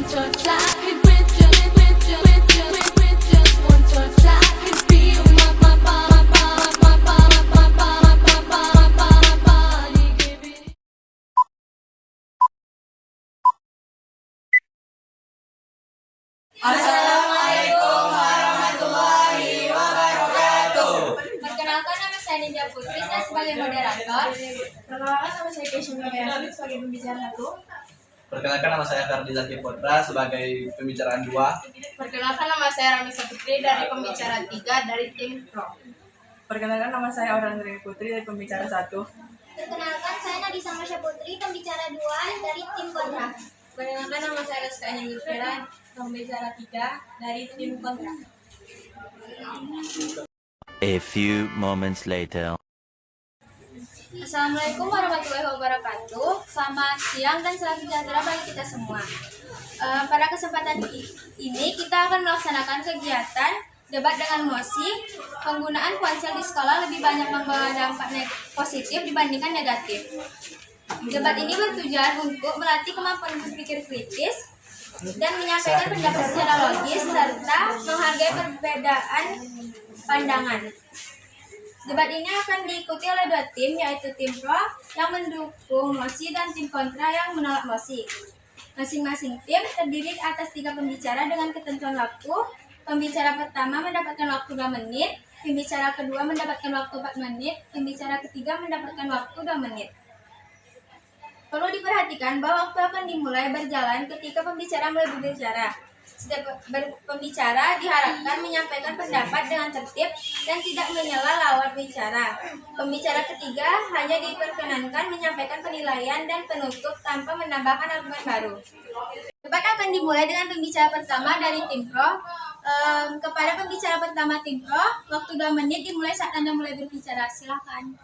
Assalamualaikum warahmatullahi wabarakatuh. Perkenalkan, nama saya Ninja Putri, saya sebagai moderator. Perkenalkan, nama saya Keisha Miriam sebagai pembicara 1. Perkenalkan, nama saya Ferdi Zaki Putra sebagai pembicaraan 2. Perkenalkan, nama saya Ramisa Putri dari pembicara 3 dari tim Pro. Perkenalkan, nama saya Aurel Andrea Putri dari pembicara 1. Perkenalkan, saya Nadisa Marsha Putri, pembicara 2 dari tim kontra. Perkenalkan, nama saya Rizka Anyamira, pembicara 3 dari tim kontra. A few moments later. Assalamualaikum warahmatullahi wabarakatuh. Selamat siang dan salam sejahtera bagi kita semua. Pada kesempatan ini kita akan melaksanakan kegiatan debat dengan mosi. Penggunaan ponsel di sekolah lebih banyak membawa dampak positif dibandingkan negatif. Debat ini bertujuan untuk melatih kemampuan berpikir kritis dan menyampaikan pendapat secara logis serta menghargai perbedaan pandangan. Debat ini akan diikuti oleh 2 tim, yaitu tim pro yang mendukung mosi dan tim kontra yang menolak mosi. Masing-masing tim terdiri atas 3 pembicara dengan ketentuan waktu. Pembicara pertama mendapatkan waktu 2 menit, pembicara kedua mendapatkan waktu 4 menit, pembicara ketiga mendapatkan waktu 2 menit. Perlu diperhatikan bahwa waktu akan dimulai berjalan ketika pembicara mulai berbicara. Setiap pembicara diharapkan menyampaikan pendapat dengan tertib dan tidak menyela lawan bicara. Pembicara ketiga hanya diperkenankan menyampaikan penilaian dan penutup tanpa menambahkan argumen baru. Debat akan dimulai dengan pembicara pertama dari tim pro. Kepada pembicara pertama tim pro, waktu 2 menit dimulai saat Anda mulai berbicara. Silakan.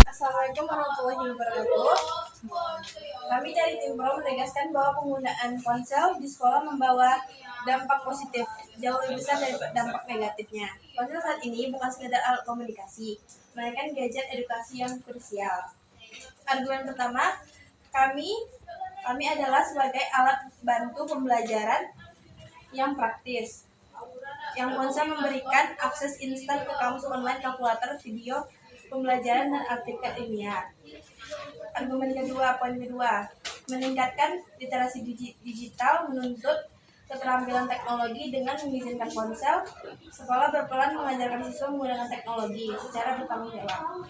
Assalamualaikum warahmatullahi wabarakatuh. Kami dari tim Pro menegaskan bahwa penggunaan ponsel di sekolah membawa dampak positif jauh lebih besar dari dampak negatifnya. Ponsel saat ini bukan sekedar alat komunikasi, melainkan gadget edukasi yang krusial. Argumen pertama, kami adalah sebagai alat bantu pembelajaran yang praktis. Yang ponsel memberikan akses instan ke kamus online, kalkulator, video, pembelajaran dan artikel ilmiah. Argumen kedua, poin kedua, meningkatkan literasi digital, menuntut keterampilan teknologi dengan mengizinkan ponsel. Sekolah berperan mengajarkan siswa menggunakan teknologi secara bertanggung jawab.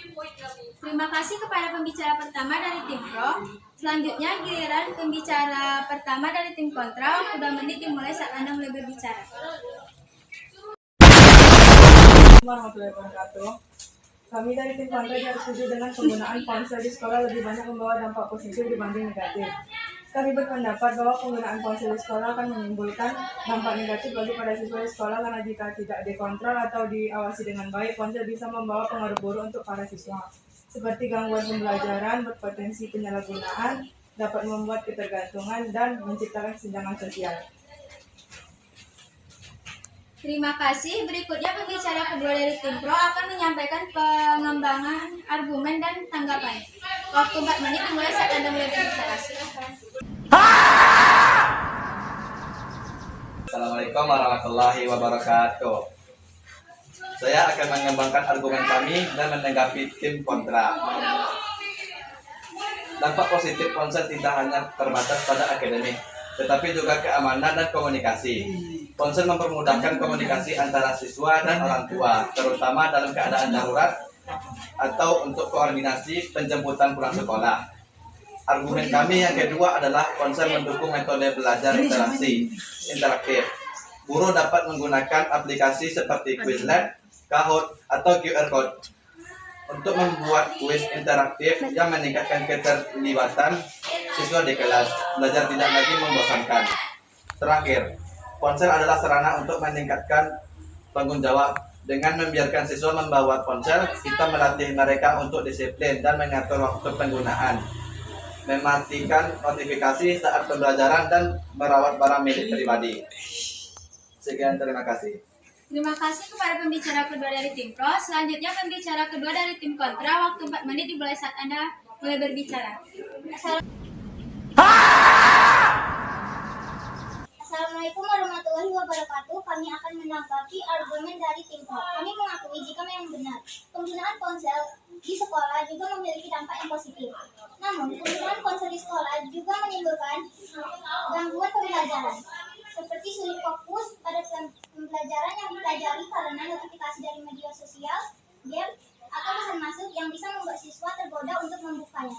Terima kasih kepada pembicara pertama dari tim pro. Selanjutnya giliran pembicara pertama dari tim kontra. Waktu 2 menit dimulai saat Anda mulai berbicara. Warahmatullahi wabarakatuh. Kami dari tim kontra tidak setuju dengan penggunaan ponsel di sekolah lebih banyak membawa dampak positif dibanding negatif. Kami berpendapat bahwa penggunaan ponsel di sekolah akan menimbulkan dampak negatif bagi para siswa di sekolah karena jika tidak dikontrol atau diawasi dengan baik, ponsel bisa membawa pengaruh buruk untuk para siswa. Seperti gangguan pembelajaran, berpotensi penyalahgunaan, dapat membuat ketergantungan, dan menciptakan kesenjangan sosial. Terima kasih. Berikutnya pembicara kedua dari tim pro akan menyampaikan pengembangan argumen dan tanggapan. Waktu 4 menit dimulai saat Anda mulai berbicara. Silakan. Assalamualaikum warahmatullahi wabarakatuh. Saya akan mengembangkan argumen kami dan menanggapi tim kontra. Dampak positif ponsel tidak hanya terbatas pada akademik, tetapi juga keamanan dan komunikasi. Ponsel mempermudahkan komunikasi antara siswa dan orang tua, terutama dalam keadaan darurat atau untuk koordinasi penjemputan pulang sekolah. Argumen kami yang kedua adalah ponsel mendukung metode belajar interaktif. Guru dapat menggunakan aplikasi seperti Quizlet, Kahoot, atau QR Code untuk membuat kuis interaktif yang meningkatkan keterlibatan siswa di kelas. Belajar tidak lagi membosankan. Terakhir, ponsel adalah sarana untuk meningkatkan tanggung jawab. Dengan membiarkan siswa membawa ponsel, kita melatih mereka untuk disiplin dan mengatur waktu penggunaan, mematikan notifikasi saat pembelajaran, dan merawat barang milik pribadi. Sekian, terima kasih. Terima kasih kepada pembicara kedua dari tim pro. Selanjutnya pembicara kedua dari tim kontra. Waktu 4 menit dimulai saat Anda mulai berbicara. Assalamualaikum warahmatullahi wabarakatuh. Kami akan menanggapi argumen dari tim pro. Kami mengakui jika memang benar penggunaan ponsel di sekolah juga memiliki dampak yang positif. Namun, penggunaan ponsel di sekolah juga menimbulkan gangguan pembelajaran, seperti sulit fokus pada pembelajaran yang dipelajari karena notifikasi dari media sosial, game, atau pesan masuk yang bisa membuat siswa tergoda untuk membukanya.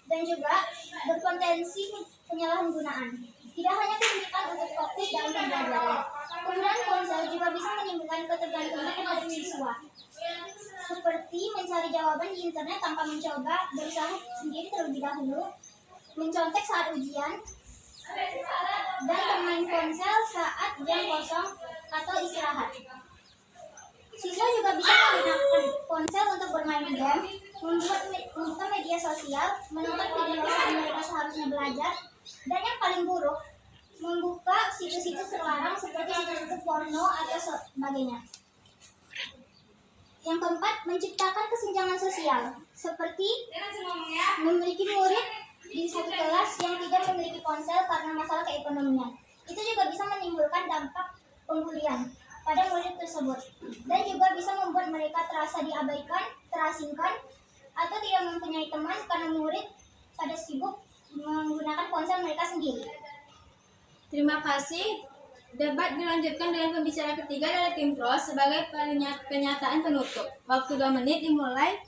Dan juga berpotensi penyalahgunaan. Tidak hanya kesulitan untuk fokus dalam pembelajaran, penggunaan ponsel juga bisa menimbulkan ketergantungan terhadap siswa, seperti mencari jawaban di internet tanpa mencoba berusaha sendiri terlebih dahulu, mencontek saat ujian, dan bermain ponsel saat jam kosong atau istirahat. Siswa juga bisa menggunakan ponsel untuk bermain game, membuka media sosial, menonton video saat mereka seharusnya belajar, dan yang paling buruk, membuka situs-situs terlarang seperti situs-situs porno atau sebagainya. Yang keempat, menciptakan kesenjangan sosial, seperti memiliki murid di satu kelas yang tidak memiliki ponsel karena masalah keekonomian. Itu juga bisa menimbulkan dampak pembulian pada murid tersebut, dan juga bisa membuat mereka terasa diabaikan, terasingkan, atau tidak mempunyai teman karena murid pada sibuk menggunakan ponsel mereka sendiri. Terima kasih. Debat dilanjutkan dengan pembicara ketiga dari tim pro sebagai pernyataan penutup. Waktu 2 menit dimulai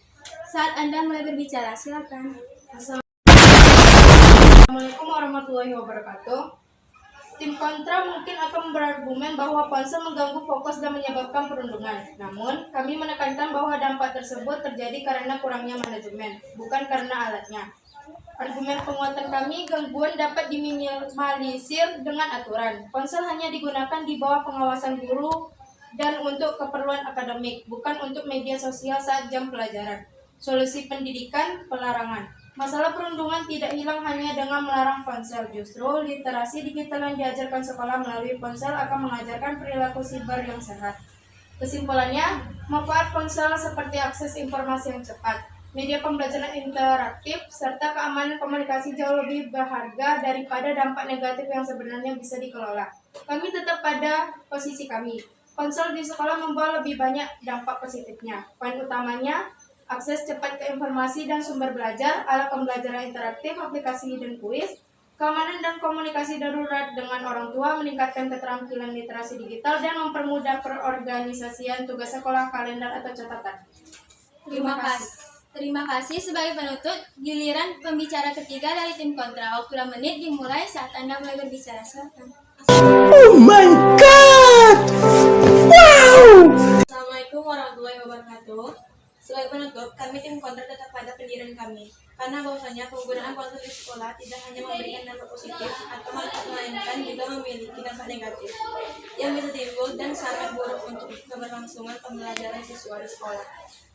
saat Anda mulai berbicara. Silakan. Assalamualaikum warahmatullahi wabarakatuh. Tim kontra mungkin akan berargumen bahwa ponsel mengganggu fokus dan menyebabkan perundungan. Namun, kami menekankan bahwa dampak tersebut terjadi karena kurangnya manajemen, bukan karena alatnya. Argumen penguatan kami, gangguan dapat diminimalisir dengan aturan. Ponsel hanya digunakan di bawah pengawasan guru dan untuk keperluan akademik, bukan untuk media sosial saat jam pelajaran. Solusi pendidikan, pelarangan. Masalah perundungan tidak hilang hanya dengan melarang ponsel. Justru, literasi digital yang diajarkan sekolah melalui ponsel akan mengajarkan perilaku siber yang sehat. Kesimpulannya, manfaat ponsel seperti akses informasi yang cepat, media pembelajaran interaktif, serta keamanan komunikasi jauh lebih berharga daripada dampak negatif yang sebenarnya bisa dikelola. Kami tetap pada posisi kami. Ponsel di sekolah membawa lebih banyak dampak positifnya. Poin utamanya, akses cepat ke informasi dan sumber belajar, alat pembelajaran interaktif, aplikasi dan kuis, keamanan dan komunikasi darurat dengan orang tua, meningkatkan keterampilan literasi digital, dan mempermudah perorganisasian tugas sekolah, kalender, atau catatan. Terima kasih. Terima kasih. Sebagai penutup, giliran pembicara ketiga dari tim kontra. Waktu 2 menit dimulai saat Anda mulai berbicara. Silakan. Assalamualaikum warahmatullahi wabarakatuh. Sebagai penutup, kami tim kontra tetap pada pendirian kami. Karena bahwasanya penggunaan ponsel di sekolah tidak hanya memberikan dampak positif atau manfaat, melainkan juga memiliki dampak negatif yang bisa timbul dan sangat buruk untuk keberlangsungan pembelajaran siswa di sekolah.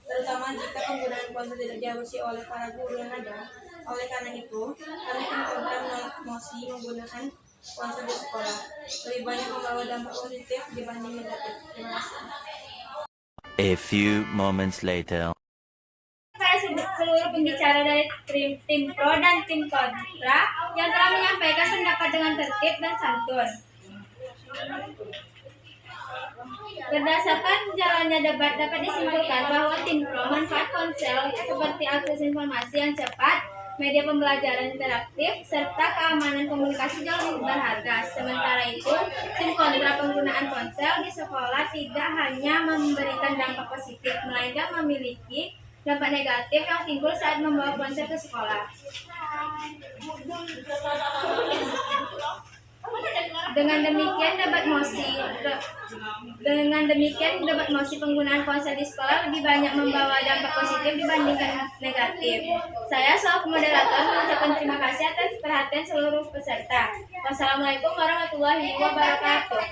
Terutama jika penggunaan ponsel tidak diawasi oleh para guru yang ada. Oleh karena itu, kami tim kontra menolak mosi menggunakan ponsel di sekolah. Lebih banyak membawa dampak positif dibanding negatif. Terima kasih. A few moments later. Seluruh pembicara dari tim pro dan tim kontra yang telah menyampaikan pendapat dengan tertib dan santun. Berdasarkan jalannya debat, dapat disimpulkan bahwa tim pro manfaat ponsel seperti akses informasi yang cepat, media pembelajaran interaktif, serta keamanan komunikasi jauh lebih berharga. Sementara itu, tim kontra penggunaan ponsel di sekolah tidak hanya memberikan dampak positif, melainkan memiliki dampak negatif yang timbul saat membawa ponsel ke sekolah. Dengan demikian debat mosi penggunaan ponsel di sekolah lebih banyak membawa dampak positif dibandingkan negatif. Saya selaku moderator mengucapkan terima kasih atas perhatian seluruh peserta. Wassalamualaikum warahmatullahi wabarakatuh.